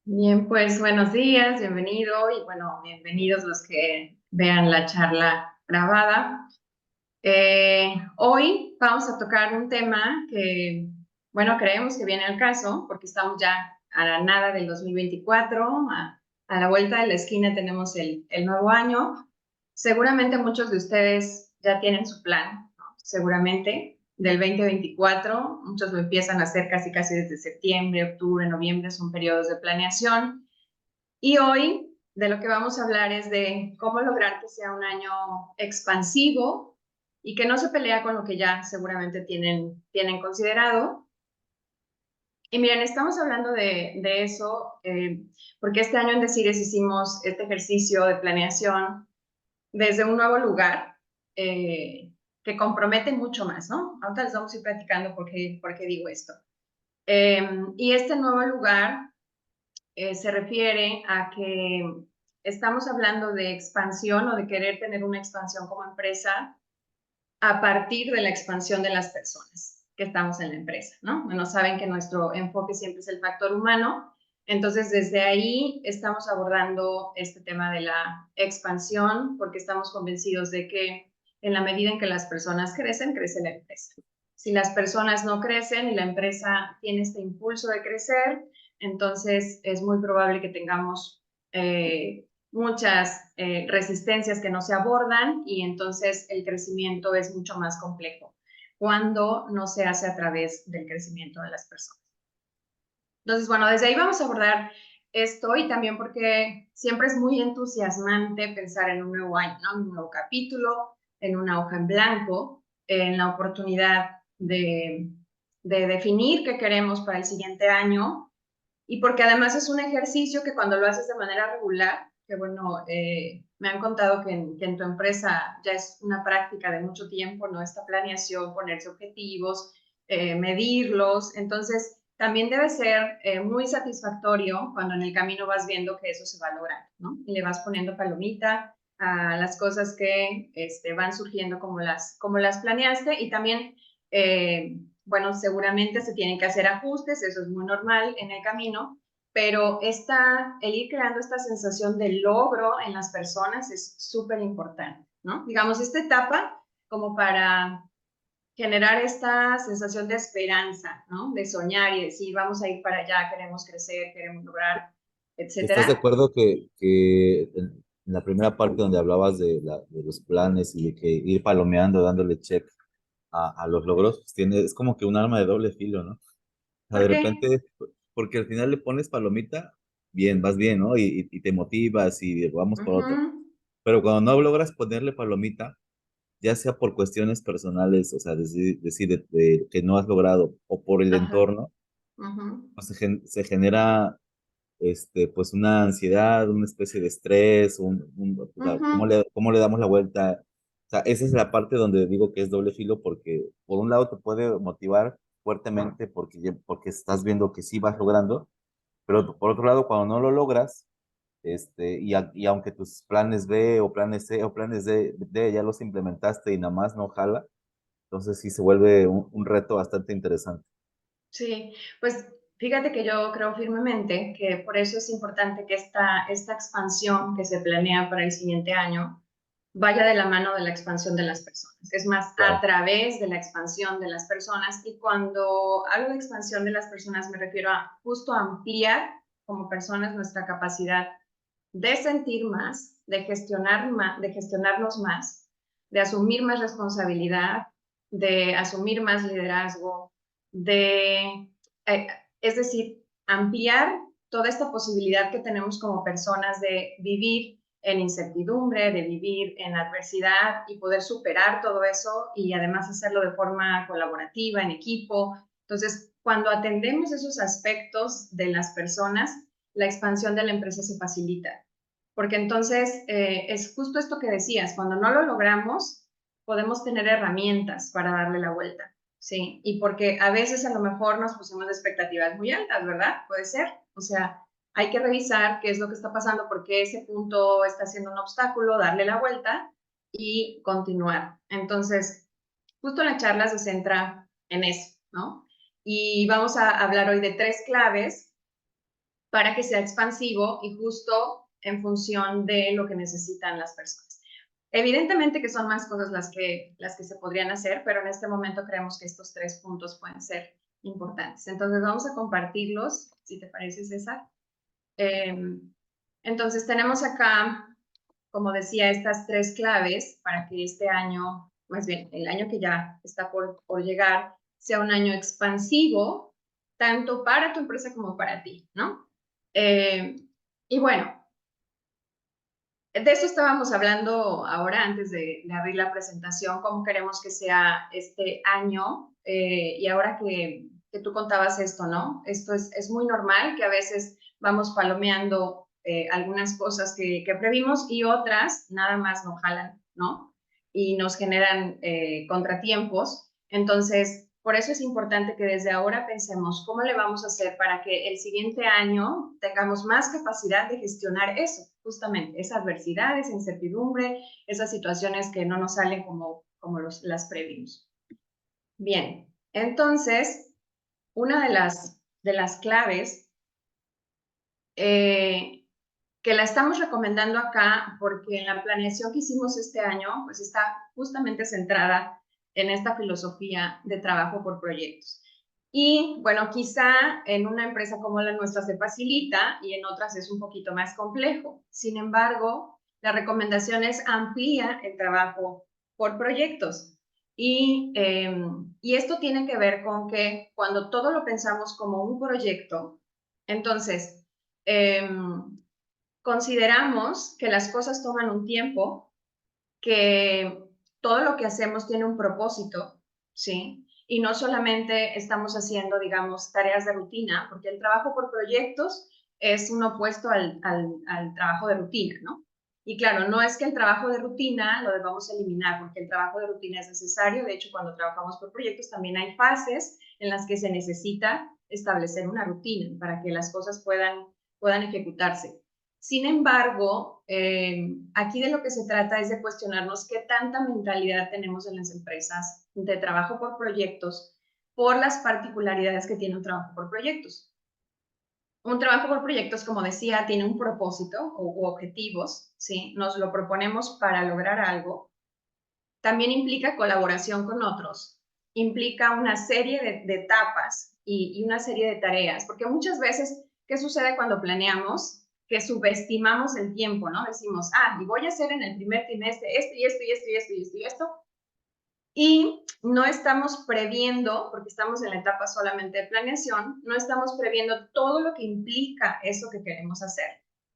Bien, pues buenos días, bienvenido y bueno, bienvenidos los que vean la charla grabada. Hoy vamos a tocar un tema que, bueno, creemos que viene al caso porque estamos ya a la nada del 2024, a la vuelta de la esquina tenemos el nuevo año. Seguramente muchos de ustedes ya tienen su plan, ¿no? Seguramente del 2024, muchos lo empiezan a hacer casi casi desde septiembre, octubre, noviembre, son periodos de planeación. Y hoy de lo que vamos a hablar es de cómo lograr que sea un año expansivo y que no se pelea con lo que ya seguramente tienen considerado. Y miren, estamos hablando de eso porque este año en Desires hicimos este ejercicio de planeación desde un nuevo lugar que compromete mucho más, ¿no? Ahorita les vamos a ir platicando por qué digo esto. Y este nuevo lugar se refiere a que estamos hablando de expansión o de querer tener una expansión como empresa a partir de la expansión de las personas que estamos en la empresa, ¿no? Bueno, saben que nuestro enfoque siempre es el factor humano, entonces desde ahí estamos abordando este tema de la expansión porque estamos convencidos de que en la medida en que las personas crecen, crece la empresa. Si las personas no crecen y la empresa tiene este impulso de crecer, entonces es muy probable que tengamos muchas resistencias que no se abordan y entonces el crecimiento es mucho más complejo cuando no se hace a través del crecimiento de las personas. Entonces, bueno, desde ahí vamos a abordar esto y también porque siempre es muy entusiasmante pensar en un nuevo año, ¿no? Un nuevo capítulo, en una hoja en blanco, en la oportunidad de definir qué queremos para el siguiente año y porque además es un ejercicio que cuando lo haces de manera regular, que bueno, me han contado que en tu empresa ya es una práctica de mucho tiempo, ¿no? Esta planeación, ponerse objetivos, medirlos, entonces también debe ser muy satisfactorio cuando en el camino vas viendo que eso se va logrando, ¿no? Y le vas poniendo palomita a las cosas que van surgiendo como las planeaste y también bueno, seguramente se tienen que hacer ajustes, eso es muy normal en el camino, pero el ir creando esta sensación de logro en las personas es súper importante, ¿no? Digamos, esta etapa como para generar esta sensación de esperanza, ¿no? De soñar y decir, vamos a ir para allá, queremos crecer, queremos lograr, ¿Estás de etcétera. acuerdo que en la primera parte donde hablabas de los planes y de que ir palomeando, dándole check a los logros, pues es como que un arma de doble filo, ¿no? O sea, ¿Por de qué? repente, porque al final le pones palomita, bien, vas bien, ¿no? Y te motivas y vamos por otro. Ujú, Pero cuando no logras ponerle palomita, ya sea por cuestiones personales, o sea, decir que no has logrado, o por el ajá, entorno, ujú, pues se genera pues una ansiedad, una especie de estrés, o sea, ujú, cómo le damos la vuelta? O sea, esa es la parte donde digo que es doble filo porque por un lado te puede motivar fuertemente porque estás viendo que sí vas logrando, pero por otro lado cuando no lo logras, y aunque tus planes B o planes C o planes D ya los implementaste y nada más no jala, entonces sí se vuelve un reto bastante interesante. sí, pues fíjate que yo creo firmemente que por eso es importante que esta expansión que se planea para el siguiente año vaya de la mano de la expansión de las personas. Es más, a Claro. través de la expansión de las personas. Y cuando hablo de expansión de las personas, me refiero a justo ampliar como personas nuestra capacidad de sentir más, de gestionarnos más, de asumir más responsabilidad, de asumir más liderazgo, de, eh, es decir, ampliar toda esta posibilidad que tenemos como personas de vivir en incertidumbre, de vivir en adversidad y poder superar todo eso y además hacerlo de forma colaborativa, en equipo. Entonces, cuando atendemos esos aspectos de las personas, la expansión de la empresa se facilita. Porque entonces es justo esto que decías, cuando no lo logramos, podemos tener herramientas para darle la vuelta, ¿sí? Y porque a veces a lo mejor nos pusimos expectativas muy altas, ¿verdad? Puede ser. O sea, hay que revisar qué es lo que está pasando, por qué ese punto está siendo un obstáculo, darle la vuelta y continuar. Entonces, justo la charla se centra en eso, ¿no? Y vamos a hablar hoy de tres claves para que sea expansivo y justo en función de lo que necesitan las personas. Evidentemente que son más cosas las que se podrían hacer, pero en este momento creemos que estos 3 puntos pueden ser importantes. Entonces vamos a compartirlos, si te parece, César. Entonces tenemos acá, como decía, estas 3 claves para que este año, más bien el año que ya está por llegar, sea un año expansivo, tanto para tu empresa como para ti, ¿no? Y bueno, de eso estábamos hablando ahora antes de abrir la presentación, cómo queremos que sea este año. Y ahora que tú contabas esto, ¿no? Esto es muy normal que a veces vamos palomeando algunas cosas que previmos y otras nada más nos jalan, ¿no? Y nos generan contratiempos. Entonces, por eso es importante que desde ahora pensemos cómo le vamos a hacer para que el siguiente año tengamos más capacidad de gestionar eso, justamente, esa adversidad, esa incertidumbre, esas situaciones que no nos salen como las previmos. Bien, entonces, una de las claves que la estamos recomendando acá porque en la planeación que hicimos este año, pues está justamente centrada en esta filosofía de trabajo por proyectos. Y bueno, quizá en una empresa como la nuestra se facilita y en otras es un poquito más complejo. Sin embargo, la recomendación es amplía el trabajo por proyectos. Y esto tiene que ver con que cuando todo lo pensamos como un proyecto, entonces eh, consideramos que las cosas toman un tiempo, que todo lo que hacemos tiene un propósito, ¿sí? Y no solamente estamos haciendo, digamos, tareas de rutina, porque el trabajo por proyectos es un opuesto al trabajo de rutina, ¿no? Y claro, no es que el trabajo de rutina lo debamos eliminar, porque el trabajo de rutina es necesario. De hecho, cuando trabajamos por proyectos también hay fases en las que se necesita establecer una rutina para que las cosas puedan ejecutarse. Sin embargo, aquí de lo que se trata es de cuestionarnos qué tanta mentalidad tenemos en las empresas de trabajo por proyectos por las particularidades que tiene un trabajo por proyectos. Un trabajo por proyectos, como decía, tiene un propósito u objetivos, ¿sí? Nos lo proponemos para lograr algo. También implica colaboración con otros, implica una serie de etapas y una serie de tareas, porque muchas veces, ¿qué sucede cuando planeamos? Que subestimamos el tiempo, ¿no? Decimos, y voy a hacer en el primer trimestre esto y esto y esto y esto y esto y esto, y no estamos previendo, porque estamos en la etapa solamente de planeación, no estamos previendo todo lo que implica eso que queremos hacer.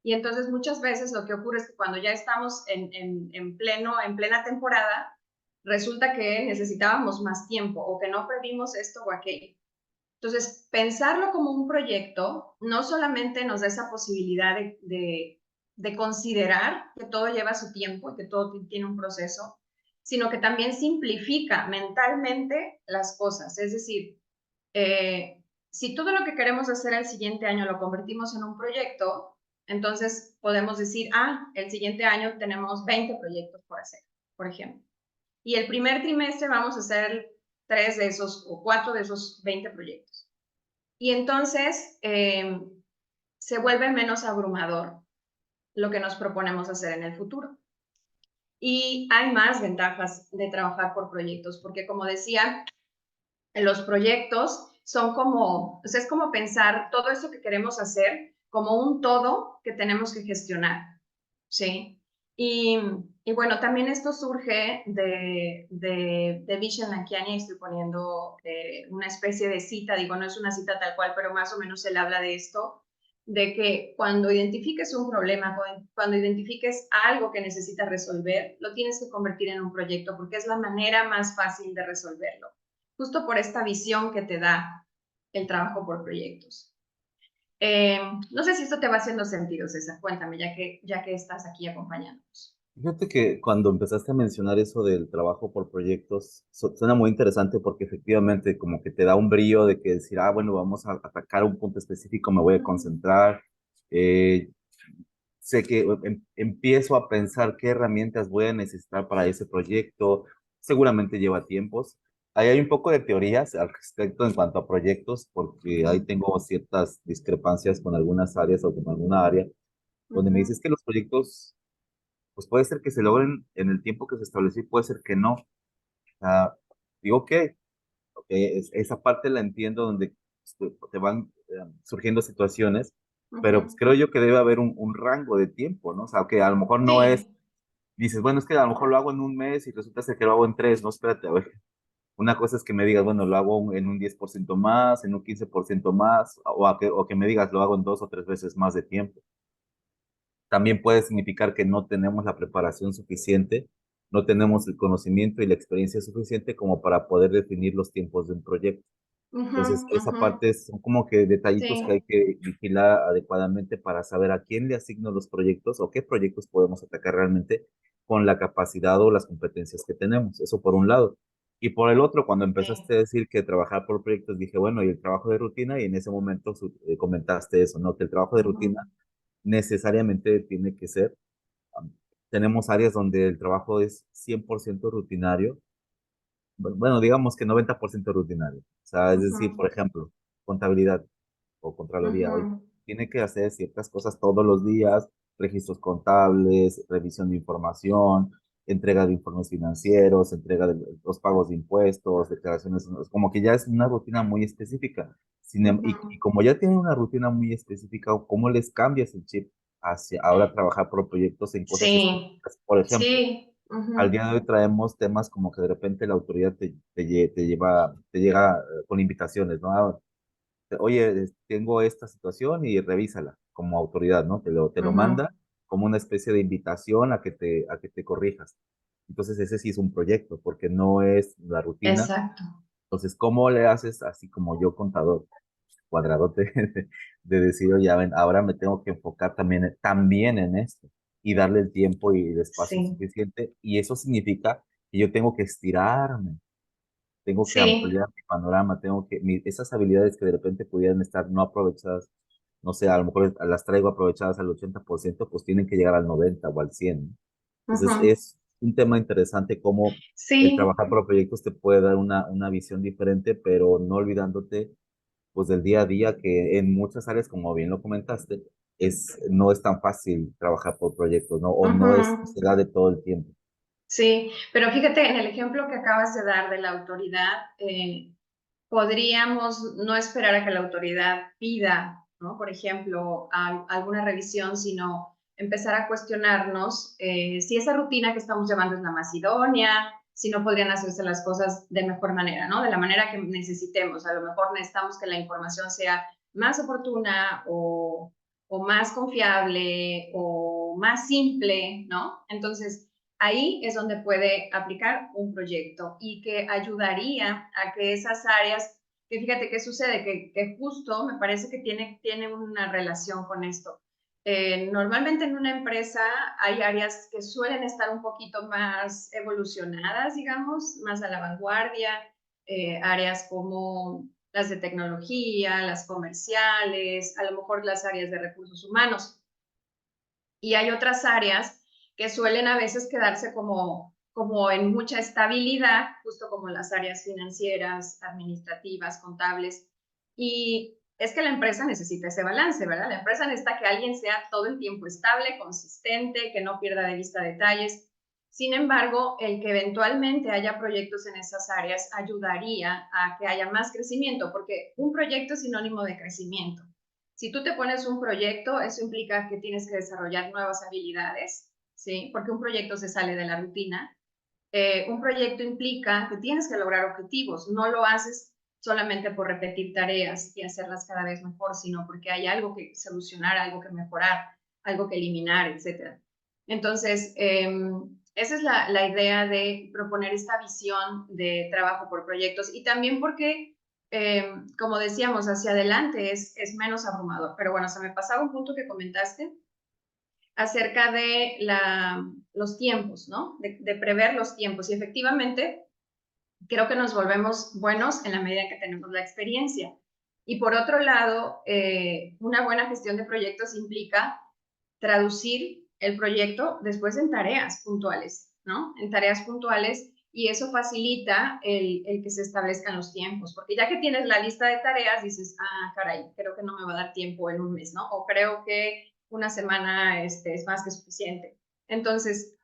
Y entonces muchas veces lo que ocurre es que cuando ya estamos en plena temporada, resulta que necesitábamos más tiempo o que no previmos esto o aquello. Entonces, pensarlo como un proyecto no solamente nos da esa posibilidad de considerar que todo lleva su tiempo y que todo tiene un proceso, sino que también simplifica mentalmente las cosas. Es decir, si todo lo que queremos hacer el siguiente año lo convertimos en un proyecto, entonces podemos decir, el siguiente año tenemos 20 proyectos por hacer, por ejemplo. Y el primer trimestre vamos a hacer 3 de esos o 4 de esos 20 proyectos. Y entonces se vuelve menos abrumador lo que nos proponemos hacer en el futuro. Y hay más ventajas de trabajar por proyectos, porque como decía, los proyectos son como, o sea, es como pensar todo eso que queremos hacer como un todo que tenemos que gestionar, ¿sí? Y bueno, también esto surge de Vishen Lakhiani. Estoy poniendo una especie de cita, digo, no es una cita tal cual, pero más o menos él habla de esto, de que cuando identifiques un problema, cuando identifiques algo que necesitas resolver, lo tienes que convertir en un proyecto porque es la manera más fácil de resolverlo, justo por esta visión que te da el trabajo por proyectos. No sé si esto te va haciendo sentido, César. Cuéntame, ya que estás aquí acompañándonos. Fíjate que cuando empezaste a mencionar eso del trabajo por proyectos, suena muy interesante porque efectivamente como que te da un brillo de que decir, bueno, vamos a atacar un punto específico, me voy a concentrar. Eh, Sé que empiezo a pensar qué herramientas voy a necesitar para ese proyecto. Seguramente lleva tiempos, ahí hay un poco de teorías al respecto en cuanto a proyectos, porque ahí tengo ciertas discrepancias con algunas áreas o con alguna área, donde me dices Ujú. que los proyectos, pues puede ser que se logren en el tiempo que se estableció, y puede ser que no. O sea, digo que esa parte la entiendo donde te van surgiendo situaciones, pero pues Ujú. creo yo que debe haber un rango de tiempo, ¿no? O sea, que a lo mejor no es, Sí, dices, bueno, es que a lo mejor lo hago en un mes y resulta ser que lo hago en tres, no, espérate, a ver. Una cosa es que me digas, bueno, lo hago en un 10% más, en un 15% más, o que me digas, lo hago en 2 o 3 veces más de tiempo. También puede significar que no tenemos la preparación suficiente, no tenemos el conocimiento y la experiencia suficiente como para poder definir los tiempos de un proyecto. ujú, Entonces, esa ujú, parte son como que detallitos que hay sí, que vigilar adecuadamente para saber a quién le asigno los proyectos o qué proyectos podemos atacar realmente con la capacidad o las competencias que tenemos. Eso por un lado. Y por el otro, cuando sí. empezaste a decir que trabajar por proyectos, dije, bueno, y el trabajo de rutina, y en ese momento comentaste eso, ¿no? Que el trabajo de Ujú, rutina necesariamente tiene que ser. um, Tenemos áreas donde el trabajo es 100% rutinario, bueno, digamos que 90% rutinario. O sea, es decir, ujú, por ejemplo, contabilidad o Contraloría. Hoy ujú, tiene que hacer ciertas cosas todos los días, registros contables, revisión de información, entrega de informes financieros, entrega de los pagos de impuestos, declaraciones, como que ya es una rutina muy específica. Y ujú. como ya tienen una rutina muy específica, ¿cómo les cambias el chip hacia ahora trabajar por proyectos en cosas Sí, específicas? Por ejemplo, sí. al Ujú, día de hoy traemos temas como que de repente la autoridad te lleva, te llega con invitaciones, ¿no? Oye, tengo esta situación y revísala como autoridad, ¿no? Te lo ujú. manda como una especie de invitación a que te corrijas. Entonces ese sí es un proyecto, porque no es la rutina. Exacto. Entonces, ¿cómo le haces, así como yo contador, cuadradote, de decir, oye, ven, ahora me tengo que enfocar también en esto y darle el tiempo y el espacio Sí, suficiente? Y eso significa que yo tengo que estirarme, tengo que sí. ampliar mi panorama, esas habilidades que de repente pudieran estar no aprovechadas, no sé, a lo mejor las traigo aprovechadas al 80%, pues tienen que llegar al 90 o al 100, ¿no? Entonces Ujú. es un tema interesante cómo el Sí, trabajar por proyectos te puede dar una visión diferente, pero no olvidándote pues del día a día, que en muchas áreas, como bien lo comentaste, no es tan fácil trabajar por proyectos, ¿no? O no ujú. se da de todo el tiempo. Sí, pero fíjate, en el ejemplo que acabas de dar de la autoridad, podríamos no esperar a que la autoridad pida, ¿no? Por ejemplo, alguna revisión, sino empezar a cuestionarnos si esa rutina que estamos llevando es la más idónea, si no podrían hacerse las cosas de mejor manera, ¿no? De la manera que necesitemos. A lo mejor necesitamos que la información sea más oportuna o más confiable o más simple, ¿no? Entonces, ahí es donde puede aplicar un proyecto y que ayudaría a que esas áreas, que fíjate qué sucede, que justo me parece que tiene una relación con esto. Normalmente en una empresa hay áreas que suelen estar un poquito más evolucionadas, digamos, más a la vanguardia, áreas como las de tecnología, las comerciales, a lo mejor las áreas de recursos humanos. Y hay otras áreas que suelen a veces quedarse como en mucha estabilidad, justo como las áreas financieras, administrativas, contables. Y es que la empresa necesita ese balance, ¿verdad? La empresa necesita que alguien sea todo el tiempo estable, consistente, que no pierda de vista detalles. Sin embargo, el que eventualmente haya proyectos en esas áreas ayudaría a que haya más crecimiento, porque un proyecto es sinónimo de crecimiento. Si tú te pones un proyecto, eso implica que tienes que desarrollar nuevas habilidades, ¿sí? Porque un proyecto se sale de la rutina. Un proyecto implica que tienes que lograr objetivos, no lo haces solamente por repetir tareas y hacerlas cada vez mejor, sino porque hay algo que solucionar, algo que mejorar, algo que eliminar, etcétera. Entonces, esa es la idea de proponer esta visión de trabajo por proyectos y también porque, como decíamos, hacia adelante es menos abrumador. Pero bueno, se me pasaba un punto que comentaste acerca de los tiempos, ¿no? De prever los tiempos. Y efectivamente, creo que nos volvemos buenos en la medida en que tenemos la experiencia. Y por otro lado, una buena gestión de proyectos implica traducir el proyecto después en tareas puntuales, ¿no? En tareas puntuales y eso facilita el que se establezcan los tiempos, porque ya que tienes la lista de tareas, dices, ah, caray, creo que no me va a dar tiempo en un mes, ¿no? O creo que una semana es más que suficiente. Entonces,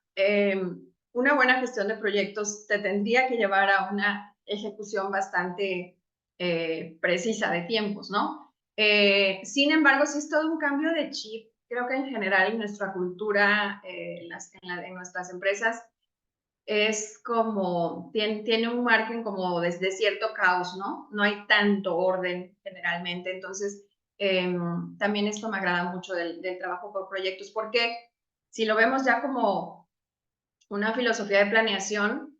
una buena gestión de proyectos te tendría que llevar a una ejecución bastante precisa de tiempos, ¿no? Sin embargo, si es todo un cambio de chip. Creo que en general en nuestra cultura, en nuestras empresas, es como, tiene un margen como de cierto caos, ¿no? No hay tanto orden generalmente. Entonces, también esto me agrada mucho del trabajo por proyectos, porque si lo vemos ya como una filosofía de planeación,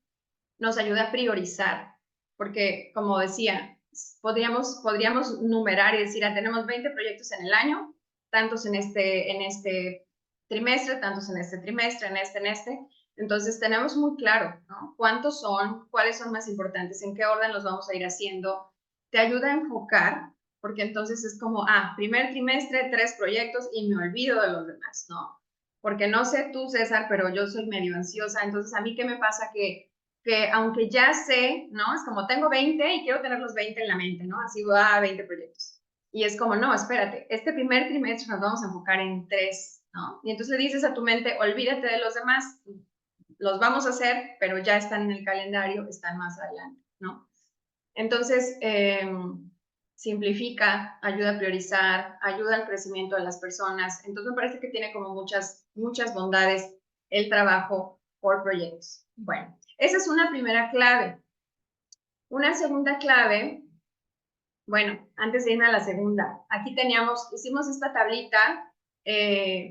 nos ayuda a priorizar, porque como decía, podríamos numerar y decir, ah, tenemos 20 proyectos en el año, tantos en este trimestre, tantos en este trimestre, en este. Entonces tenemos muy claro, ¿no? ¿Cuántos son? ¿Cuáles son más importantes? ¿En qué orden los vamos a ir haciendo? Te ayuda a enfocar, porque entonces es como, ah, primer trimestre, 3 proyectos y me olvido de los demás, ¿no? Porque no sé tú, César, pero yo soy medio ansiosa, entonces a mí qué me pasa que aunque ya sé, ¿no? Es como tengo 20 y quiero tener los 20 en la mente, ¿no? Así va a 20 proyectos. Y es como, no, espérate, este primer trimestre nos vamos a enfocar en 3, ¿no? Y entonces le dices a tu mente, olvídate de los demás, los vamos a hacer, pero ya están en el calendario, están más adelante, ¿no? Entonces, simplifica, ayuda a priorizar, ayuda al crecimiento de las personas. Entonces, me parece que tiene como muchas bondades el trabajo por proyectos. Bueno, esa es una primera clave. Una segunda clave, bueno, antes de irme a la segunda, aquí hicimos esta tablita,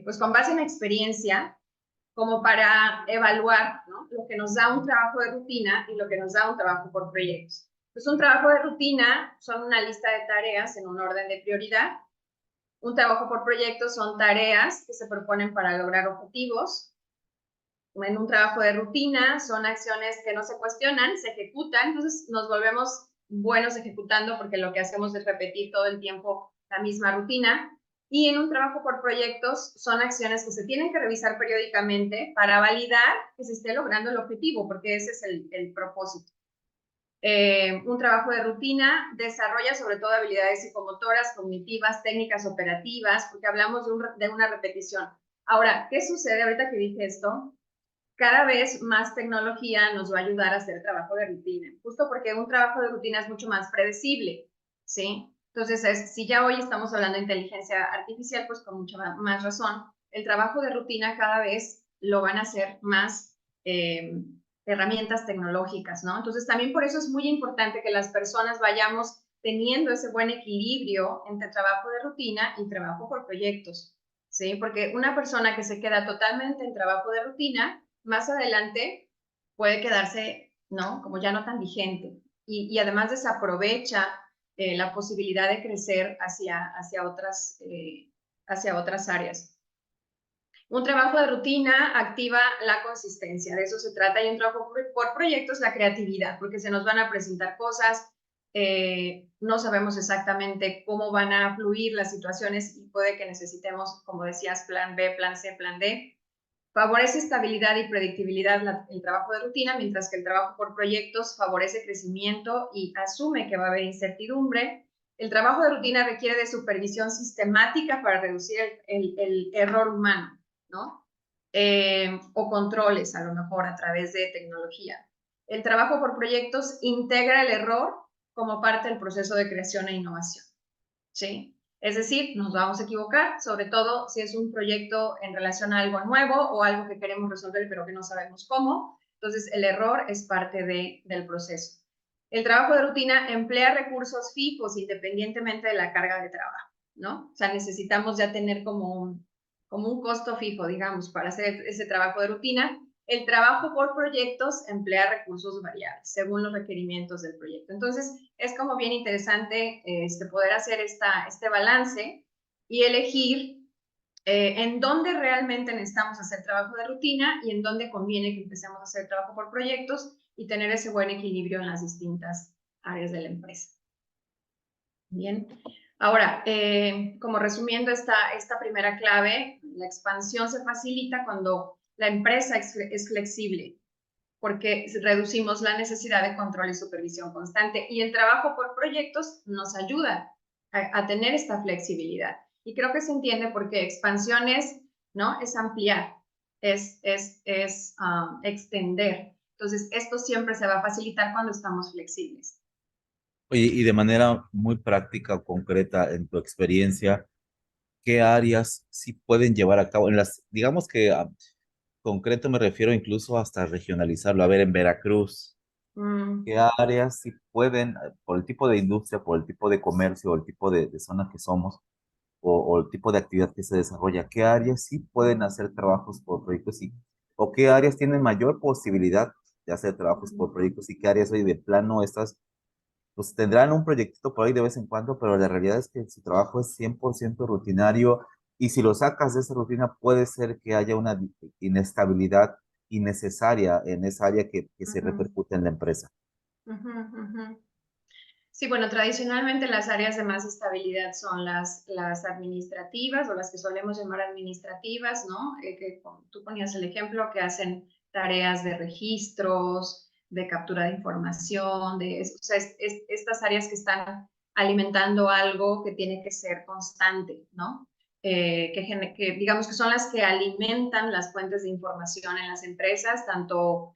pues con base en experiencia, como para evaluar, ¿no? Lo que nos da un trabajo de rutina y lo que nos da un trabajo por proyectos. Pues un trabajo de rutina son una lista de tareas en un orden de prioridad. Un trabajo por proyectos son tareas que se proponen para lograr objetivos. En un trabajo de rutina son acciones que no se cuestionan, se ejecutan, entonces nos volvemos buenos ejecutando porque lo que hacemos es repetir todo el tiempo la misma rutina. Y en un trabajo por proyectos son acciones que se tienen que revisar periódicamente para validar que se esté logrando el objetivo, porque ese es el propósito. Un trabajo de rutina desarrolla sobre todo habilidades psicomotoras, cognitivas, técnicas operativas, porque hablamos de una repetición. Ahora, ¿qué sucede ahorita que dije esto? Cada vez más tecnología nos va a ayudar a hacer trabajo de rutina, justo porque un trabajo de rutina es mucho más predecible, ¿sí? Entonces, si ya hoy estamos hablando de inteligencia artificial, pues con mucha más razón, el trabajo de rutina cada vez lo van a hacer más herramientas tecnológicas, ¿no? Entonces, también por eso es muy importante que las personas vayamos teniendo ese buen equilibrio entre trabajo de rutina y trabajo por proyectos, ¿sí? Porque una persona que se queda totalmente en trabajo de rutina, más adelante puede quedarse, ¿no? Como ya no tan vigente. Y además desaprovecha la posibilidad de crecer hacia otras áreas. Un trabajo de rutina activa la consistencia, de eso se trata, y un trabajo por proyectos la creatividad, porque se nos van a presentar cosas, no sabemos exactamente cómo van a fluir las situaciones y puede que necesitemos, como decías, plan B, plan C, plan D. Favorece estabilidad y predictibilidad el trabajo de rutina, mientras que el trabajo por proyectos favorece crecimiento y asume que va a haber incertidumbre. El trabajo de rutina requiere de supervisión sistemática para reducir el error humano, ¿no? O controles, a lo mejor, a través de tecnología. El trabajo por proyectos integra el error como parte del proceso de creación e innovación, ¿sí? Es decir, nos vamos a equivocar, sobre todo si es un proyecto en relación a algo nuevo o algo que queremos resolver pero que no sabemos cómo. Entonces, el error es parte del proceso. El trabajo de rutina emplea recursos fijos independientemente de la carga de trabajo, ¿no? O sea, necesitamos ya tener como un costo fijo, digamos, para hacer ese trabajo de rutina. El trabajo por proyectos emplea recursos variables según los requerimientos del proyecto. Entonces, es como bien interesante poder hacer este balance y elegir en dónde realmente necesitamos hacer trabajo de rutina y en dónde conviene que empecemos a hacer trabajo por proyectos y tener ese buen equilibrio en las distintas áreas de la empresa. Bien. Ahora, como resumiendo esta primera clave, la expansión se facilita cuando la empresa es flexible, porque reducimos la necesidad de control y supervisión constante. Y el trabajo por proyectos nos ayuda a tener esta flexibilidad. Y creo que se entiende porque expansión es, ¿no? Es ampliar, es extender. Entonces, esto siempre se va a facilitar cuando estamos flexibles. Oye, y de manera muy práctica o concreta en tu experiencia, ¿qué áreas sí pueden llevar a cabo? En las, digamos que concreto me refiero incluso hasta regionalizarlo. A ver, en Veracruz, Mm, ¿qué áreas sí pueden, por el tipo de industria, por el tipo de comercio, o el tipo de zona que somos, o el tipo de actividad que se desarrolla, qué áreas sí pueden hacer trabajos por proyectos o qué áreas tienen mayor posibilidad de hacer trabajos por proyectos y qué áreas hoy de plano estas, pues tendrán un proyectito por ahí de vez en cuando, pero la realidad es que su trabajo es 100% rutinario y si lo sacas de esa rutina puede ser que haya una inestabilidad innecesaria en esa área que se ujú, repercute en la empresa. ujú, ujú. Sí, bueno, tradicionalmente las áreas de más estabilidad son las administrativas o las que solemos llamar administrativas, ¿no? Que tú ponías el ejemplo que hacen tareas de registros, de captura de información, o sea, estas áreas que están alimentando algo que tiene que ser constante, ¿no? Que digamos que son las que alimentan las fuentes de información en las empresas, tanto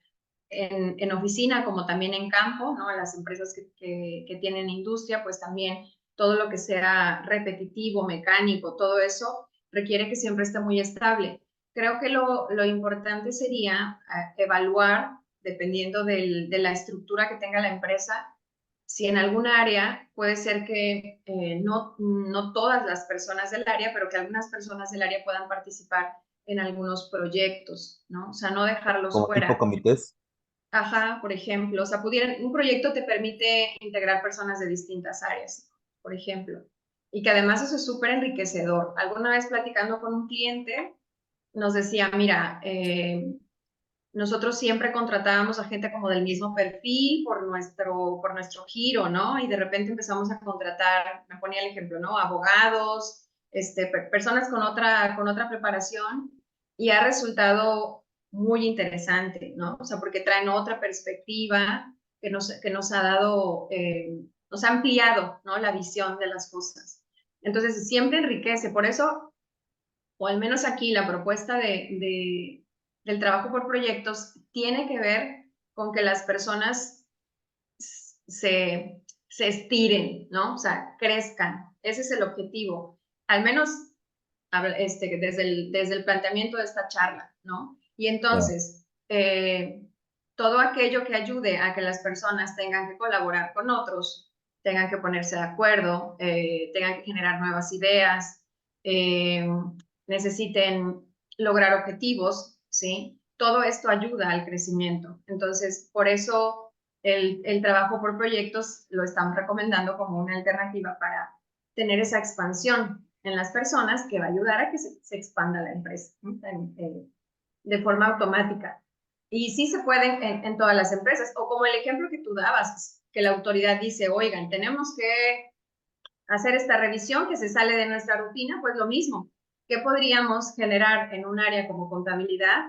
en oficina como también en campo, ¿no? Las empresas que tienen industria, pues también todo lo que sea repetitivo, mecánico, todo eso requiere que siempre esté muy estable. Creo que lo importante sería evaluar, dependiendo de la estructura que tenga la empresa, si en alguna área puede ser que no todas las personas del área, pero que algunas personas del área puedan participar en algunos proyectos, ¿no? O sea, no dejarlos Como tipo fuera. comités. Ajá, por ejemplo, o sea, un proyecto te permite integrar personas de distintas áreas, por ejemplo, y que además eso es súper enriquecedor. Alguna vez platicando con un cliente, nos decía, mira, nosotros siempre contratábamos a gente como del mismo perfil por nuestro giro, ¿no? Y de repente empezamos a contratar, me ponía el ejemplo, ¿no? Abogados, personas con otra preparación y ha resultado muy interesante, ¿no? O sea, porque traen otra perspectiva que nos ha dado, nos ha ampliado, ¿no? La visión de las cosas. Entonces, siempre enriquece. Por eso, o al menos aquí la propuesta del trabajo por proyectos tiene que ver con que las personas se estiren, ¿no? O sea, crezcan. Ese es el objetivo. Al menos desde el planteamiento de esta charla, ¿no? Y Ya. entonces, todo aquello que ayude a que las personas tengan que colaborar con otros, tengan que ponerse de acuerdo, tengan que generar nuevas ideas, eh, necesiten lograr objetivos, ¿sí? Todo esto ayuda al crecimiento. Entonces, por eso el trabajo por proyectos lo estamos recomendando como una alternativa para tener esa expansión en las personas que va a ayudar a que se expanda la empresa, ¿no? De forma automática. Y sí se puede en todas las empresas, o como el ejemplo que tú dabas, que la autoridad dice, oigan, tenemos que hacer esta revisión que se sale de nuestra rutina, pues lo mismo. ¿Qué podríamos generar en un área como contabilidad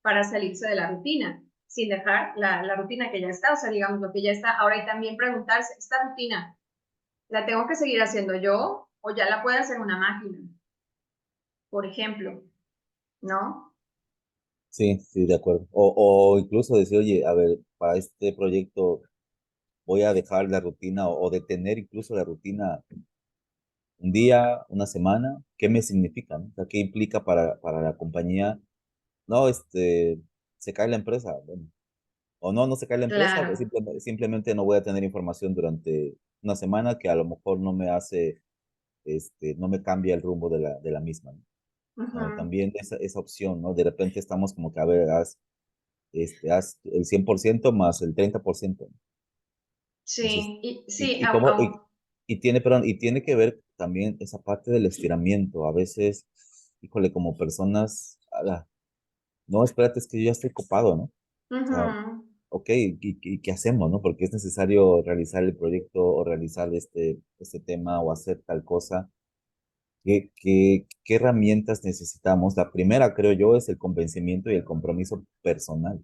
para salirse de la rutina? Sin dejar la rutina que ya está, o sea, digamos lo que ya está. Ahora y también preguntarse, ¿esta rutina la tengo que seguir haciendo yo o ya la puede hacer una máquina, por ejemplo, ¿no? Sí, sí, de acuerdo. O incluso decir, oye, a ver, para este proyecto voy a dejar la rutina o detener incluso la rutina un día, una semana, ¿qué me significa, no? O sea, ¿qué implica para la compañía? No, se cae la empresa, bueno, o no, no se cae la empresa, pues Claro. simplemente no voy a tener información durante una semana que a lo mejor no me hace, no me cambia el rumbo de la misma, ¿no? O sea, Uh-huh. también esa opción, ¿no? De repente estamos como que, a ver, haz el 100% más el 30%. Entonces, Sí, y y, sí, y, cómo, y tiene, perdón, y tiene que ver también esa parte del estiramiento. A veces, híjole, como personas, no, espérate, es que yo ya estoy copado, ¿no? O sea, uh-huh. ok, qué hacemos, no? Porque es necesario realizar el proyecto o realizar este tema o hacer tal cosa. ¿Qué herramientas necesitamos? La primera, creo yo, es el convencimiento y el compromiso personal.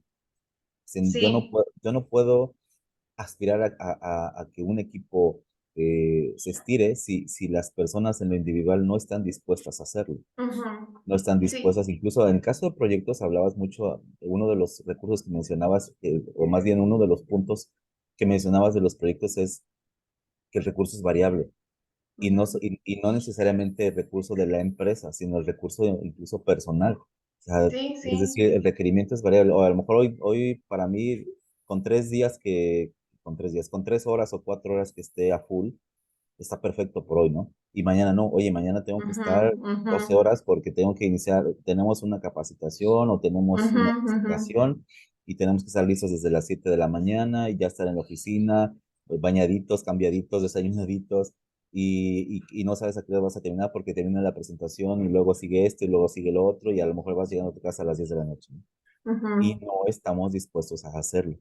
Sí, Yo no puedo aspirar a que un equipo se estire si las personas en lo individual no están dispuestas a hacerlo, ujú, no están sí, dispuestas. Incluso en el caso de proyectos hablabas mucho, uno de los recursos que mencionabas, o más bien uno de los puntos que mencionabas de los proyectos es que el recurso es variable ujú, y no necesariamente el recurso de la empresa, sino el recurso incluso personal. O sea, sí, es sí, decir, el requerimiento es variable. O a lo mejor hoy para mí, con 3 días con 3 horas o 4 horas que esté a full, está perfecto por hoy, ¿no? Y mañana no, oye, mañana tengo que ujú, estar ujú, 12 horas porque tengo que iniciar, tenemos una capacitación o tenemos ujú, una ujú, presentación y tenemos que estar listos desde las 7 de la mañana y ya estar en la oficina, bañaditos, cambiaditos, desayunaditos. Y no sabes a qué hora vas a terminar porque termina la presentación y luego sigue esto y luego sigue lo otro y a lo mejor vas llegando a tu casa a las 10 de la noche, ¿no? Y ujú, no estamos dispuestos a hacerlo.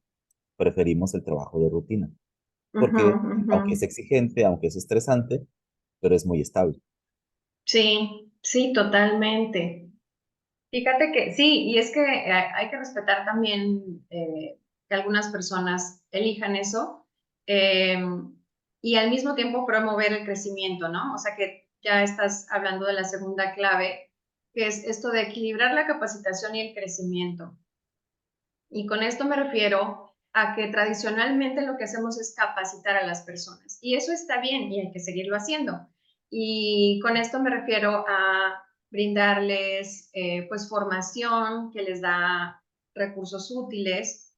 Preferimos el trabajo de rutina ujú, porque ujú. aunque es exigente, aunque es estresante, pero es muy estable. Sí, sí, totalmente. Fíjate que sí, y es que hay que respetar también que algunas personas elijan eso eh, y al mismo tiempo promover el crecimiento, ¿no? O sea que ya estás hablando de la segunda clave, que es esto de equilibrar la capacitación y el crecimiento. Y con esto me refiero a que tradicionalmente lo que hacemos es capacitar a las personas. Y eso está bien y hay que seguirlo haciendo. Y con esto me refiero a brindarles pues formación que les da recursos útiles,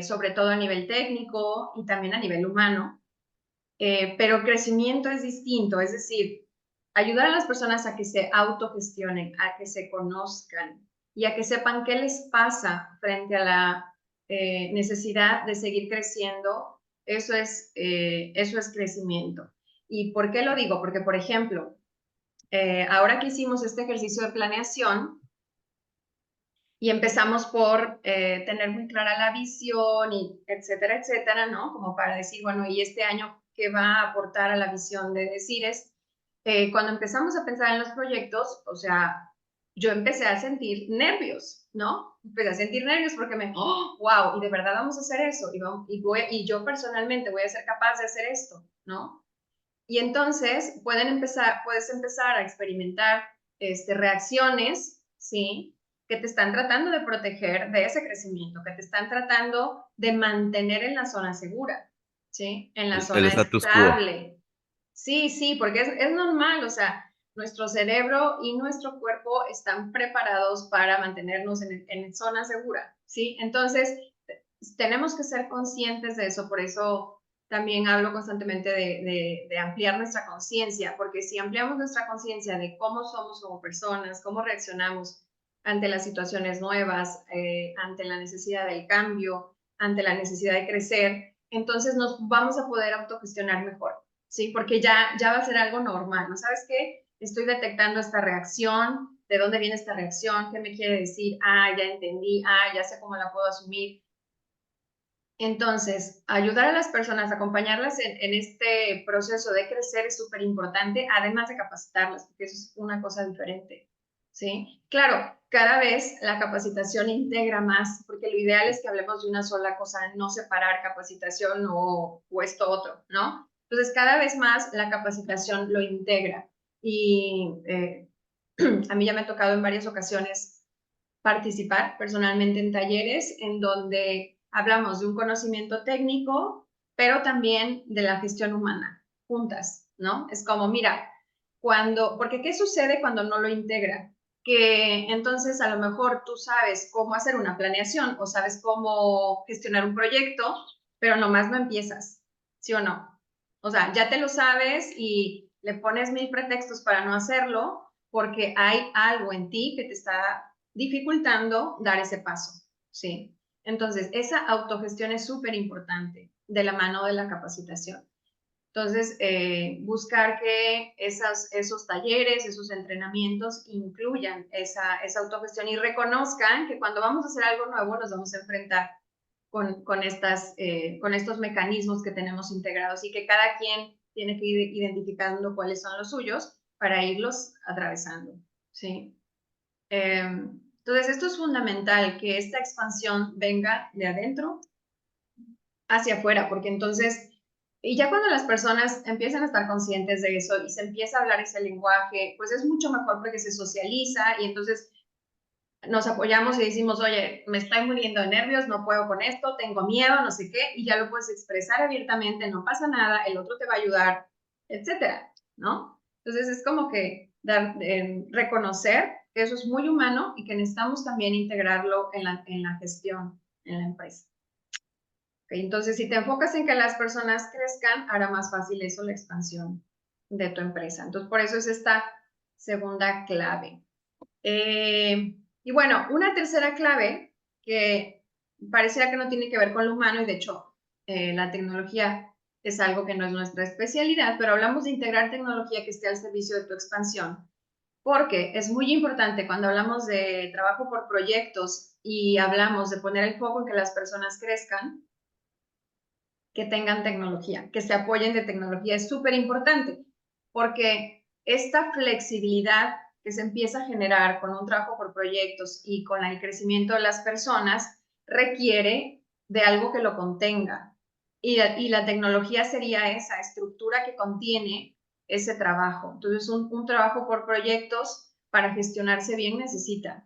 sobre todo a nivel técnico y también a nivel humano. Pero crecimiento es distinto, es decir, ayudar a las personas a que se autogestionen, a que se conozcan y a que sepan qué les pasa frente a la necesidad de seguir creciendo. Eso es crecimiento. ¿Y por qué lo digo? Porque, por ejemplo, ahora que hicimos este ejercicio de planeación, y empezamos por tener muy clara la visión y etcétera, etcétera, ¿no? Como para decir, bueno, ¿y este año qué va a aportar a la visión de Decires? Cuando empezamos a pensar en los proyectos, o sea, yo empecé a sentir nervios, ¿no? Empecé a sentir nervios porque oh, wow, y de verdad vamos a hacer eso, y yo personalmente voy a ser capaz de hacer esto, ¿no? Y entonces puedes empezar a experimentar reacciones, ¿sí? Que te están tratando de proteger de ese crecimiento, que te están tratando de mantener en la zona segura, ¿sí? En la El zona status quo. estable. Sí, sí, porque es normal, o sea, nuestro cerebro y nuestro cuerpo están preparados para mantenernos en zona segura, ¿sí? Entonces, tenemos que ser conscientes de eso, por eso también hablo constantemente de ampliar nuestra conciencia, porque si ampliamos nuestra conciencia de cómo somos como personas, cómo reaccionamos ante las situaciones nuevas, ante la necesidad del cambio, ante la necesidad de crecer, entonces nos vamos a poder autogestionar mejor, ¿sí? Porque ya va a ser algo normal, ¿no sabes qué? Estoy detectando esta reacción, ¿de dónde viene esta reacción? ¿Qué me quiere decir? Ah, ya entendí, ah, ya sé cómo la puedo asumir. Entonces, ayudar a las personas, acompañarlas en este proceso de crecer es súper importante, además de capacitarlas, porque eso es una cosa diferente, ¿sí? Claro, cada vez la capacitación integra más, porque lo ideal es que hablemos de una sola cosa, no separar capacitación o esto otro, ¿no? Entonces, cada vez más la capacitación lo integra. Y a mí ya me ha tocado en varias ocasiones participar personalmente en talleres en donde hablamos de un conocimiento técnico, pero también de la gestión humana, juntas, ¿no? Es como, mira, porque ¿qué sucede cuando no lo integra? Que entonces a lo mejor tú sabes cómo hacer una planeación o sabes cómo gestionar un proyecto, pero nomás no empiezas, ¿sí o no? O sea, ya te lo sabes y le pones mil pretextos para no hacerlo porque hay algo en ti que te está dificultando dar ese paso, ¿sí? Entonces, esa autogestión es súper importante de la mano de la capacitación. Entonces, buscar que esos talleres, esos entrenamientos incluyan esa autogestión y reconozcan que cuando vamos a hacer algo nuevo nos vamos a enfrentar con estos mecanismos que tenemos integrados y que cada quien tiene que ir identificando cuáles son los suyos para irlos atravesando, ¿sí? Entonces, esto es fundamental, que esta expansión venga de adentro hacia afuera, porque entonces, y ya cuando las personas empiezan a estar conscientes de eso y se empieza a hablar ese lenguaje, pues es mucho mejor porque se socializa y entonces nos apoyamos y decimos, oye, me estoy muriendo de nervios, no puedo con esto, tengo miedo, no sé qué, y ya lo puedes expresar abiertamente, no pasa nada, el otro te va a ayudar, etcétera, ¿no? Entonces es como que reconocer que eso es muy humano y que necesitamos también integrarlo en la gestión, en la empresa. Okay, entonces, si te enfocas en que las personas crezcan, hará más fácil eso, la expansión de tu empresa. Entonces, por eso es esta segunda clave. Y bueno, una tercera clave que pareciera que no tiene que ver con lo humano y de hecho la tecnología es algo que no es nuestra especialidad, pero hablamos de integrar tecnología que esté al servicio de tu expansión, porque es muy importante cuando hablamos de trabajo por proyectos y hablamos de poner el foco en que las personas crezcan, que tengan tecnología, que se apoyen de tecnología. Es súper importante porque esta flexibilidad que se empieza a generar con un trabajo por proyectos y con el crecimiento de las personas requiere de algo que lo contenga. Y la tecnología sería esa estructura que contiene ese trabajo. Entonces, un trabajo por proyectos para gestionarse bien necesita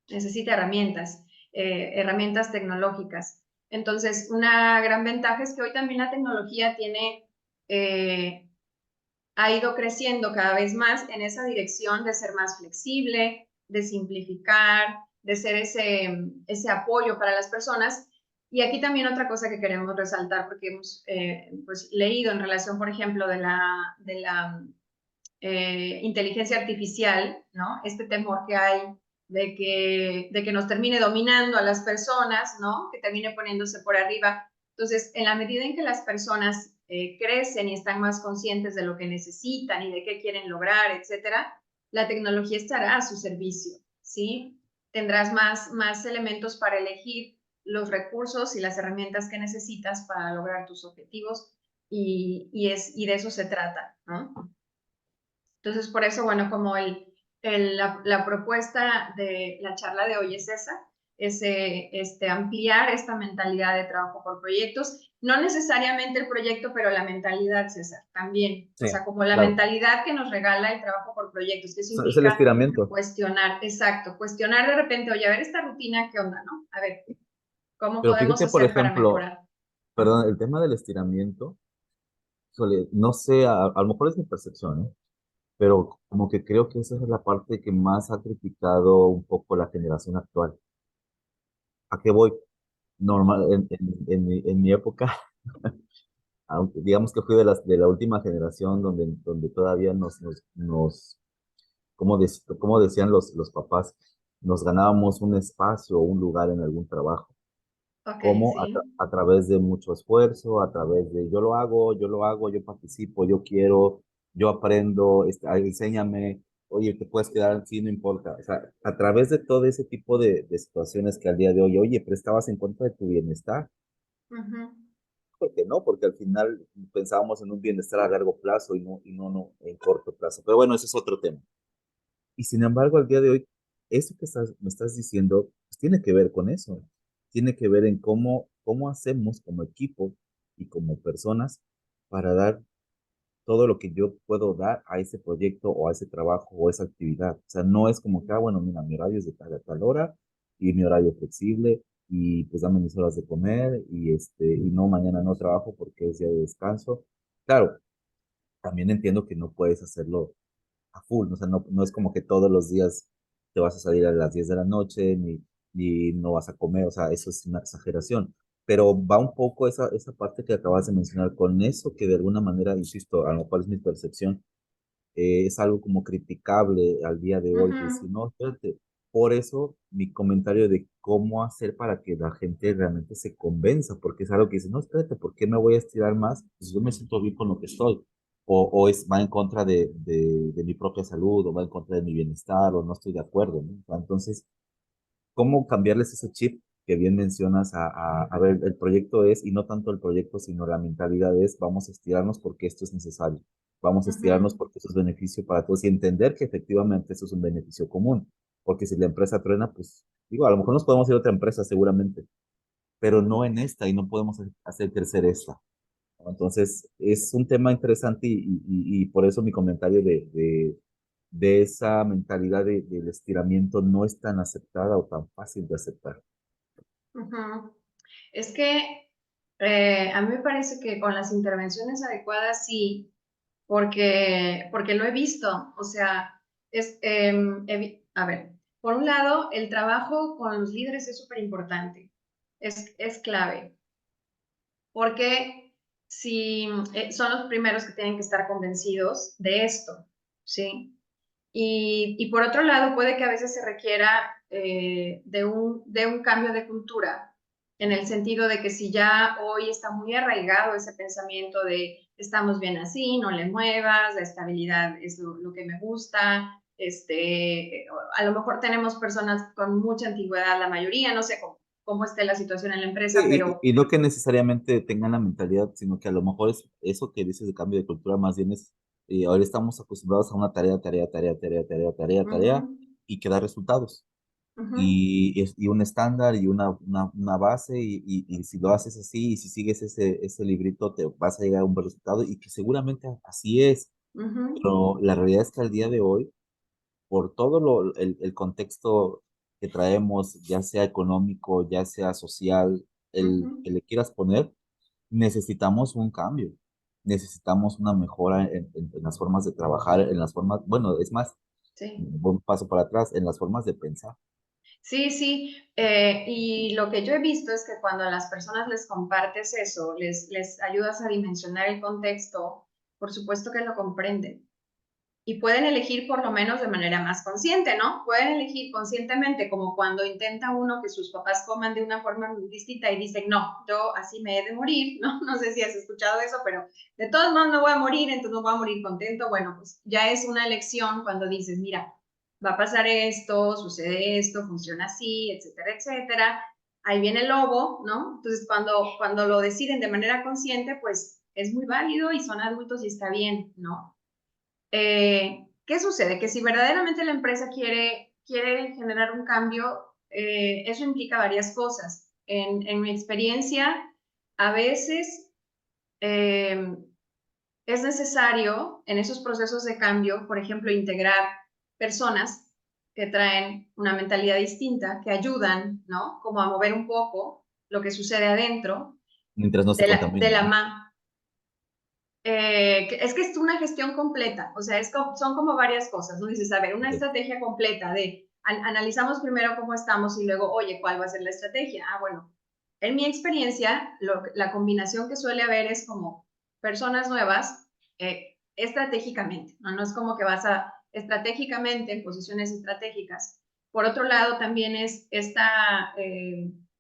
herramientas, herramientas tecnológicas. Entonces, una gran ventaja es que hoy también la tecnología ha ido creciendo cada vez más en esa dirección de ser más flexible, de simplificar, de ser ese apoyo para las personas. Y aquí también otra cosa que queremos resaltar, porque hemos pues, leído en relación, por ejemplo, de la inteligencia artificial, ¿no? Este temor que hay de que nos termine dominando a las personas, ¿no? Que termine poniéndose por arriba. Entonces, en la medida en que las personas crecen y están más conscientes de lo que necesitan y de qué quieren lograr, etcétera, la tecnología estará a su servicio, ¿sí? Tendrás más elementos para elegir los recursos y las herramientas que necesitas para lograr tus objetivos y de eso se trata, ¿no? Entonces, por eso, bueno, como la propuesta de la charla de hoy es esa, es ampliar esta mentalidad de trabajo por proyectos, no necesariamente el proyecto, pero la mentalidad, César, también, o Sí, sea, como la claro. mentalidad que nos regala el trabajo por proyectos, que eso Es el implica estiramiento. cuestionar, exacto, cuestionar de repente, oye, a ver esta rutina, ¿qué onda, no? A ver, ¿cómo Pero podemos fíjate, por hacer para ejemplo, mejorar? perdón, el tema del estiramiento, híjole, no sé, a lo mejor es mi percepción, ¿eh? Pero como que creo que esa es la parte que más ha criticado un poco la generación actual. ¿A qué voy? Normal, en mi época, aunque digamos que fui de la última generación donde todavía como decían los papás, nos ganábamos un espacio o un lugar en algún trabajo. Ok, Como sí. a través de mucho esfuerzo, a través de yo lo hago, yo participo, yo quiero, yo aprendo, enséñame, oye, te puedes quedar, sí, no importa. O sea, a través de todo ese tipo de situaciones que al día de hoy, oye, pero estabas en contra de tu bienestar. Uh -huh. Porque no, porque al final pensábamos en un bienestar a largo plazo no en corto plazo. Pero bueno, ese es otro tema. Y sin embargo, al día de hoy, eso que me estás diciendo, pues tiene que ver con eso. Tiene que ver en cómo hacemos como equipo y como personas para dar todo lo que yo puedo dar a ese proyecto o a ese trabajo o a esa actividad. O sea, no es como que, bueno, mira, mi horario es de tal a tal hora y mi horario flexible y pues dame mis horas de comer y no, mañana no trabajo porque es día de descanso. Claro, también entiendo que no puedes hacerlo a full, ¿no? O sea, no es como que todos los días te vas a salir a las 10 de la noche, ni no vas a comer, o sea, eso es una exageración. Pero va un poco esa parte que acabas de mencionar con eso, que de alguna manera, insisto, a lo mejor es mi percepción, es algo como criticable al día de Uh hoy, decir, -huh. no, espérate. Por eso mi comentario de cómo hacer para que la gente realmente se convenza, porque es algo que dice, no, espérate, ¿por qué me voy a estirar más? Pues yo me siento bien con lo que estoy. Va en contra de mi propia salud, o va en contra de mi bienestar, o no estoy de acuerdo, ¿no? Entonces, ¿cómo cambiarles ese chip que bien mencionas a ver, el proyecto es, y no tanto el proyecto, sino la mentalidad es, vamos a estirarnos porque esto es necesario, vamos a Uh -huh. estirarnos porque eso es beneficio para todos y entender que efectivamente eso es un beneficio común. porque si la empresa truena, pues digo, a lo mejor nos podemos ir a otra empresa seguramente, pero no en esta y no podemos hacer crecer esta. Entonces, es un tema interesante y por eso mi comentario de esa mentalidad del estiramiento no es tan aceptada o tan fácil de aceptar. Ujú. Es que a mí me parece que con las intervenciones adecuadas sí, porque lo he visto, o sea, a ver, por un lado, el trabajo con los líderes es súper importante, es clave, porque si son los primeros que tienen que estar convencidos de esto, ¿sí? Y por otro lado, puede que a veces se requiera de un cambio de cultura, en el sentido de que si ya hoy está muy arraigado ese pensamiento de estamos bien así, no le muevas, la estabilidad es lo que me gusta, a lo mejor tenemos personas con mucha antigüedad, la mayoría, no sé cómo esté la situación en la empresa, Sí, pero y no que necesariamente tengan la mentalidad, sino que a lo mejor es eso que dices de cambio de cultura, más bien es, ahora estamos acostumbrados a una tarea, uh-huh, y que da resultados. uh-huh, Y un estándar y una base, y si lo haces así, y si sigues ese librito, te vas a llegar a un buen resultado, y que seguramente así es, uh-huh, pero la realidad es que al día de hoy, por todo el contexto que traemos, ya sea económico, ya sea social, el uh-huh, que le quieras poner, necesitamos un cambio, necesitamos una mejora en las formas de trabajar, en las formas, bueno, es más, sí. un buen paso para atrás, en las formas de pensar. Sí, sí, y lo que yo he visto es que cuando a las personas les compartes eso, les ayudas a dimensionar el contexto, por supuesto que lo comprenden y pueden elegir por lo menos de manera más consciente, ¿no? Pueden elegir conscientemente, como cuando intenta uno que sus papás coman de una forma muy distinta y dicen, no, yo así me he de morir, ¿no? No sé si has escuchado eso, pero de todos modos no voy a morir, entonces no voy a morir contento. Bueno, pues ya es una elección cuando dices, mira, va a pasar esto, sucede esto, funciona así, etcétera, etcétera. Ahí viene el lobo, ¿no? Entonces, cuando lo deciden de manera consciente, pues es muy válido y son adultos y está bien, ¿no? ¿Qué sucede? Que si verdaderamente la empresa quiere generar un cambio, eso implica varias cosas. En mi experiencia, a veces eh, es necesario en esos procesos de cambio, por ejemplo, integrar personas que traen una mentalidad distinta, que ayudan, ¿no? Como a mover un poco lo que sucede adentro Mientras no se de contaminen, la ¿no? mano. Es que es una gestión completa, o sea, son como varias cosas, ¿no? Dices, a ver, una Ok. estrategia completa de analizamos primero cómo estamos y luego, oye, ¿cuál va a ser la estrategia? Ah, bueno, en mi experiencia, la combinación que suele haber es como personas nuevas estratégicamente, ¿no? No es como que vas a estratégicamente en posiciones estratégicas. Por otro lado, también es esta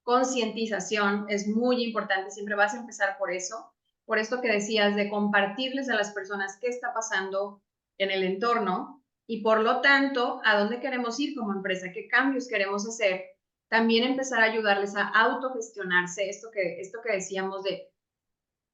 concientización, es muy importante, siempre vas a empezar por esto que decías, de compartirles a las personas qué está pasando en el entorno y por lo tanto, a dónde queremos ir como empresa, qué cambios queremos hacer, también empezar a ayudarles a autogestionarse, esto que decíamos de,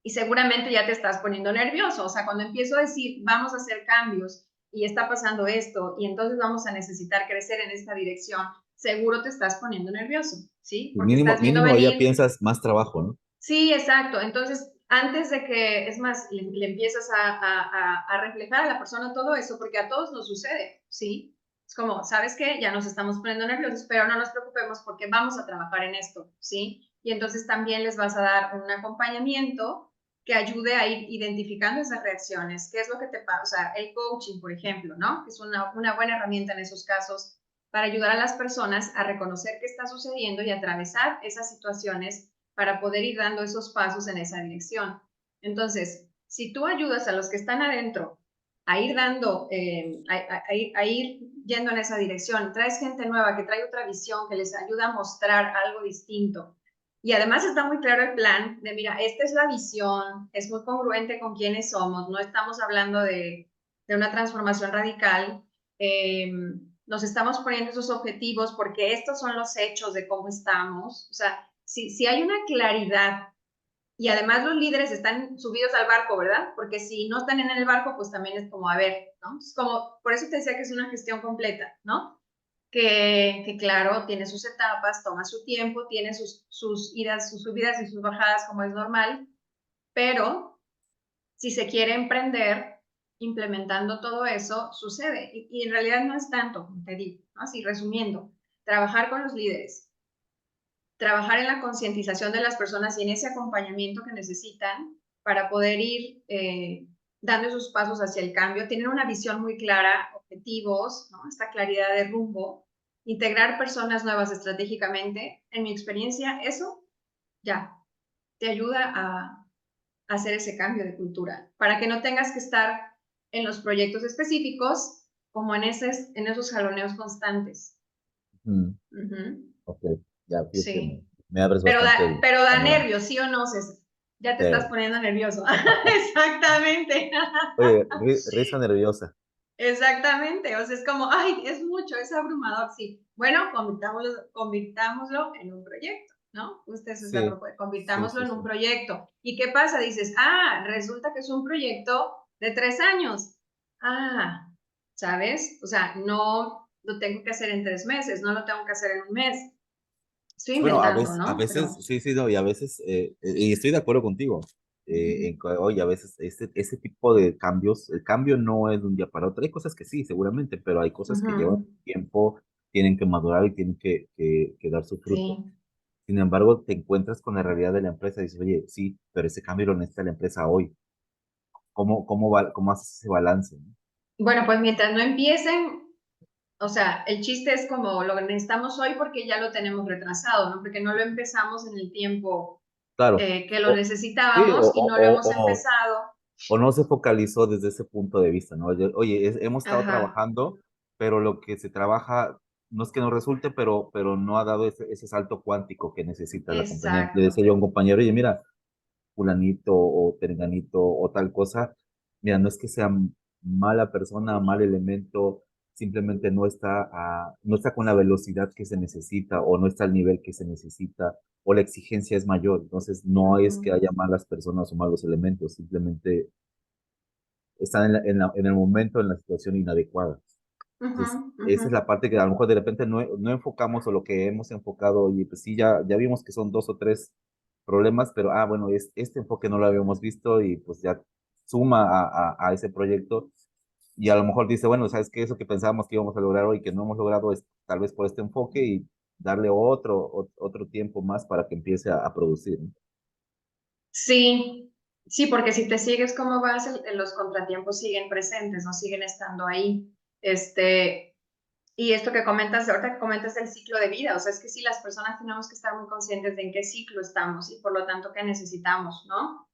y seguramente ya te estás poniendo nervioso, o sea, cuando empiezo a decir, vamos a hacer cambios y está pasando esto y entonces vamos a necesitar crecer en esta dirección, seguro te estás poniendo nervioso, ¿sí? Pues Porque mínimo, estás viendo mínimo ya venir. piensas más trabajo, ¿no? Sí, exacto. Entonces, antes de que, es más, le empiezas a reflejar a la persona todo eso, porque a todos nos sucede, ¿sí? Es como, ¿sabes qué? Ya nos estamos poniendo nerviosos, pero no nos preocupemos porque vamos a trabajar en esto, ¿sí? Y entonces también les vas a dar un acompañamiento que ayude a ir identificando esas reacciones, qué es lo que te pasa, o sea, el coaching, por ejemplo, ¿no? Que es una buena herramienta en esos casos para ayudar a las personas a reconocer qué está sucediendo y atravesar esas situaciones para poder ir dando esos pasos en esa dirección. Entonces, si tú ayudas a los que están adentro a ir dando, a ir yendo en esa dirección, traes gente nueva que trae otra visión, que les ayuda a mostrar algo distinto. Y además está muy claro el plan de, mira, esta es la visión, es muy congruente con quiénes somos, no estamos hablando de una transformación radical, nos estamos poniendo esos objetivos porque estos son los hechos de cómo estamos, o sea, si hay una claridad y además los líderes están subidos al barco, ¿verdad? Porque si no están en el barco, pues también es como, a ver, ¿no? Es como, por eso te decía que es una gestión completa, ¿no? que claro, tiene sus etapas, toma su tiempo, tiene sus idas, sus subidas y sus bajadas como es normal, pero si se quiere emprender implementando todo eso, sucede. Y en realidad no es tanto, como te digo, ¿no? Así resumiendo, trabajar con los líderes, trabajar en la concientización de las personas y en ese acompañamiento que necesitan para poder ir dando esos pasos hacia el cambio, tener una visión muy clara, objetivos, ¿no? Esta claridad de rumbo, integrar personas nuevas estratégicamente. En mi experiencia, eso ya te ayuda a hacer ese cambio de cultura, para que no tengas que estar en los proyectos específicos como en esos jaloneos constantes. Mm, Uh -huh. ok, ya fíjate, Sí. me abres bastante el Pero da panorama. nervios, ¿sí o no, César? Ya te estás Sí. poniendo nervioso. Exactamente. Oye, risa nerviosa. Exactamente. O sea, es como, ay, es mucho, es abrumador, sí. Bueno, convirtámoslo en un proyecto, ¿no? Usted es la Sí, propuesta, sí, convirtámoslo sí, en sí. un proyecto. ¿Y qué pasa? Dices, ah, resulta que es un proyecto de 3 años. Ah, ¿sabes? O sea, no lo tengo que hacer en 3 meses, no lo tengo que hacer en un mes. Estoy Bueno, inventando, a ¿no? veces, Pero, sí, sí, no, y a veces, y estoy de acuerdo contigo, uh-huh. oye, a veces ese tipo de cambios, el cambio no es de un día para otro, hay cosas que sí, seguramente, pero hay cosas que llevan Uh-huh. tiempo, tienen que madurar y tienen que dar su fruto. Sí. Sin embargo, te encuentras con la realidad de la empresa y dices, oye, sí, pero ese cambio lo necesita la empresa hoy. ¿Cómo haces ese balance? ¿No? Bueno, pues mientras no empiecen, o sea, el chiste es como lo necesitamos hoy porque ya lo tenemos retrasado, ¿no? Porque no lo empezamos en el tiempo Claro, que lo o, sí, necesitábamos y no lo hemos empezado. o no se focalizó desde ese punto de vista, ¿no? Oye, hemos estado Ajá, trabajando, pero lo que se trabaja no es que no resulte, pero no ha dado ese salto cuántico que necesita la compañía. Le exacto. decía yo a un compañero, oye, mira, fulanito o perenganito o tal cosa, mira, no es que sea mala persona, mal elemento, simplemente no está con la velocidad que se necesita o no está al nivel que se necesita o la exigencia es mayor. Entonces, no es que Ujú, haya malas personas o malos elementos, simplemente están en el momento, en la situación inadecuada. ujú, Entonces, ujú. esa es la parte que a lo mejor de repente no enfocamos o lo que hemos enfocado, y pues sí, ya vimos que son dos o tres problemas, pero bueno, este enfoque no lo habíamos visto y pues ya suma a ese proyecto y a lo mejor dice, bueno, ¿sabes qué? Eso que pensábamos que íbamos a lograr hoy, que no hemos logrado es tal vez por este enfoque y darle otro tiempo más para que empiece a producir, ¿no? Sí, sí, porque si te sigues como vas, los contratiempos siguen presentes, no siguen estando ahí. Este, y esto que comentas, ahorita que comentas el ciclo de vida, o sea, es que sí, las personas tenemos que estar muy conscientes de en qué ciclo estamos y por lo tanto qué necesitamos, ¿no?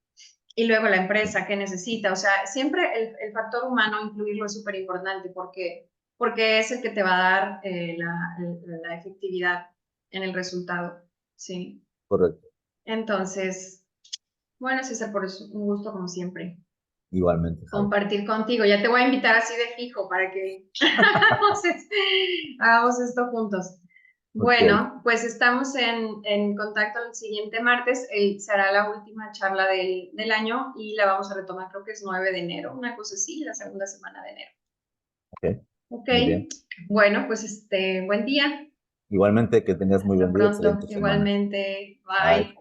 Y luego la empresa, qué necesita, o sea, siempre el factor humano incluirlo es súper importante porque es el que te va a dar la efectividad en el resultado, ¿sí? Correcto, Entonces, bueno, César, por eso un gusto como siempre igualmente, Javi. compartir contigo. Ya te voy a invitar así de fijo para que hagamos esto juntos. Ok, Bueno, pues estamos en contacto el siguiente martes. Será la última charla del año y la vamos a retomar, creo que es 9 de enero, una cosa así, la segunda semana de enero. ok, Ok, muy bien. bueno, pues buen día. Igualmente, que tengas muy Hasta buen día, pronto. excelente semana. Igualmente. Bye. Bye.